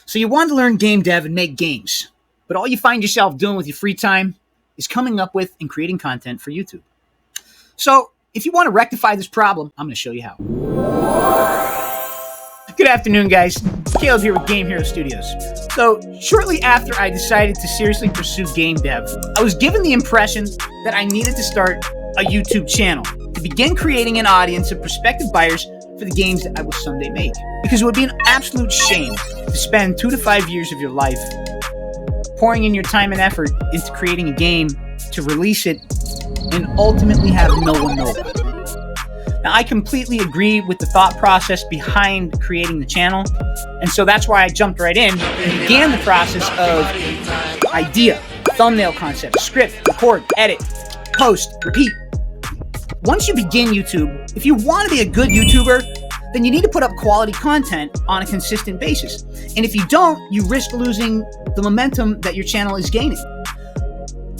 So you want to learn game dev and make games, but all you find yourself doing with your free time is coming up with and creating content for YouTube. So if you want to rectify this problem, I'm going to show you how. Good afternoon, guys. Caleb here with Game Hero Studios. So shortly after I decided to seriously pursue game dev, I was given the impression that I needed to start a YouTube channel to begin creating an audience of prospective buyers for the games that I will someday make. Because it would be an absolute shame to spend 2 to 5 years of your life pouring in your time and effort into creating a game to release it and ultimately have no one know about it. Now, I completely agree with the thought process behind creating the channel, and so that's why I jumped right in and began the process of idea, thumbnail concept, script, record, edit, post, repeat. Once you begin YouTube, if you want to be a good YouTuber, then you need to put up quality content on a consistent basis. And if you don't, you risk losing the momentum that your channel is gaining.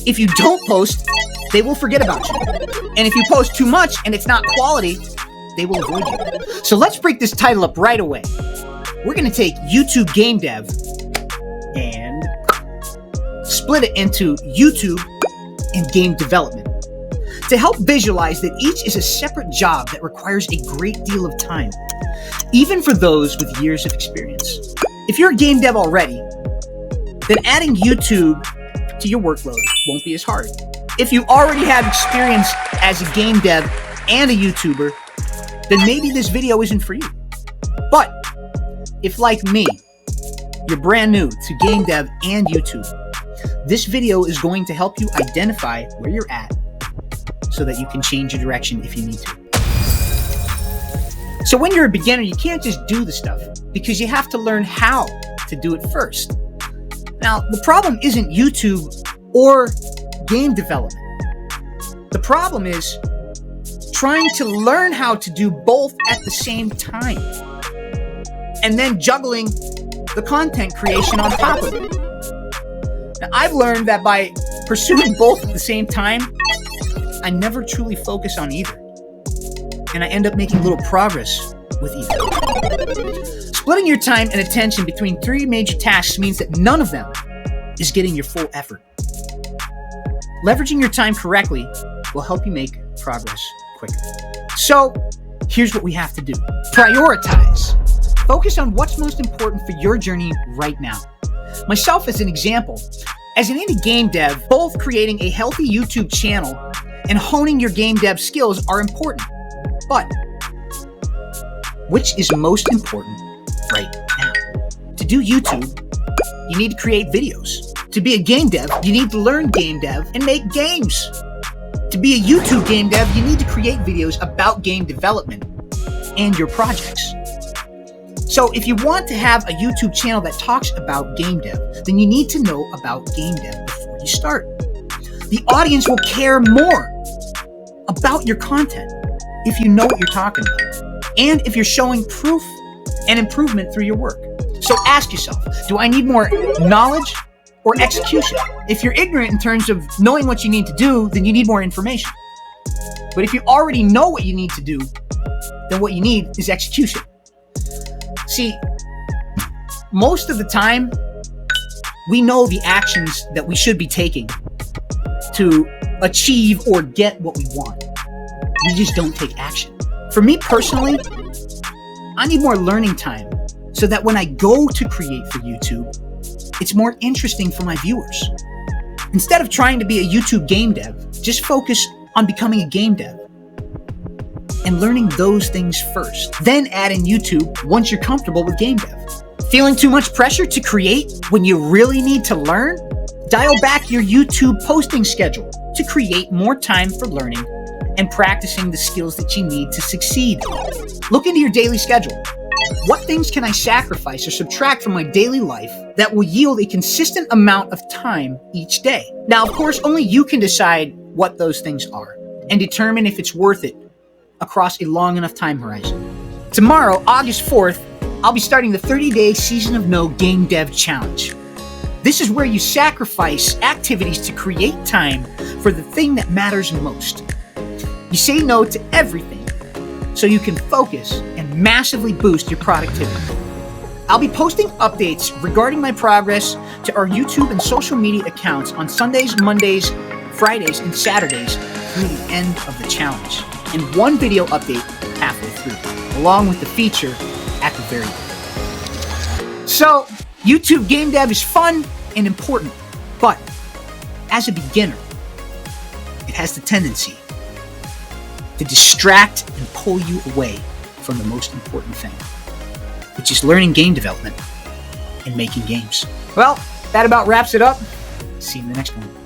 If you don't post, they will forget about you. And if you post too much and it's not quality, they will avoid you. So let's break this title up right away. We're going to take YouTube game dev and split it into YouTube and game development to help visualize that each is a separate job that requires a great deal of time, even for those with years of experience. If you're a game dev already, then adding YouTube to your workload won't be as hard. If you already have experience as a game dev and a YouTuber, then maybe this video isn't for you. But if, like me, you're brand new to game dev and YouTube, this video is going to help you identify where you're at so that you can change your direction if you need to. So when you're a beginner, you can't just do the stuff because you have to learn how to do it first. Now, the problem isn't YouTube or game development. The problem is trying to learn how to do both at the same time and then juggling the content creation on top of it. Now, I've learned that by pursuing both at the same time, I never truly focus on either, and I end up making little progress with either. Splitting your time and attention between 3 major tasks means that none of them is getting your full effort. Leveraging your time correctly will help you make progress quicker. So here's what we have to do. Prioritize. Focus on what's most important for your journey right now. Myself as an example, as an indie game dev, both creating a healthy YouTube channel and honing your game dev skills are important. But which is most important right now? To do YouTube, you need to create videos. To be a game dev, you need to learn game dev and make games. To be a YouTube game dev, you need to create videos about game development and your projects. So if you want to have a YouTube channel that talks about game dev, then you need to know about game dev before you start. The audience will care more about your content if you know what you're talking about and if you're showing proof and improvement through your work. So ask yourself, do I need more knowledge or execution? If you're ignorant in terms of knowing what you need to do, then you need more information. But if you already know what you need to do, then what you need is execution. See, most of the time, we know the actions that we should be taking to achieve or get what we want. We just don't take action. For me personally, I need more learning time so that when I go to create for YouTube, it's more interesting for my viewers. Instead of trying to be a YouTube game dev, just focus on becoming a game dev and learning those things first. Then add in YouTube once you're comfortable with game dev. Feeling too much pressure to create when you really need to learn? Dial back your YouTube posting schedule to create more time for learning and practicing the skills that you need to succeed. Look into your daily schedule. What things can I sacrifice or subtract from my daily life that will yield a consistent amount of time each day? Now, of course, only you can decide what those things are and determine if it's worth it across a long enough time horizon. Tomorrow, August 4th, I'll be starting the 30-day Season of No Game Dev Challenge. This is where you sacrifice activities to create time for the thing that matters most. You say no to everything so you can focus and massively boost your productivity. I'll be posting updates regarding my progress to our YouTube and social media accounts on Sundays, Mondays, Fridays, and Saturdays through the end of the challenge, and one video update halfway through, along with the feature at the very end. So, YouTube game dev is fun and important, but as a beginner, it has the tendency to distract and pull you away from the most important thing, which is learning game development and making games. Well, that about wraps it up. See you in the next one.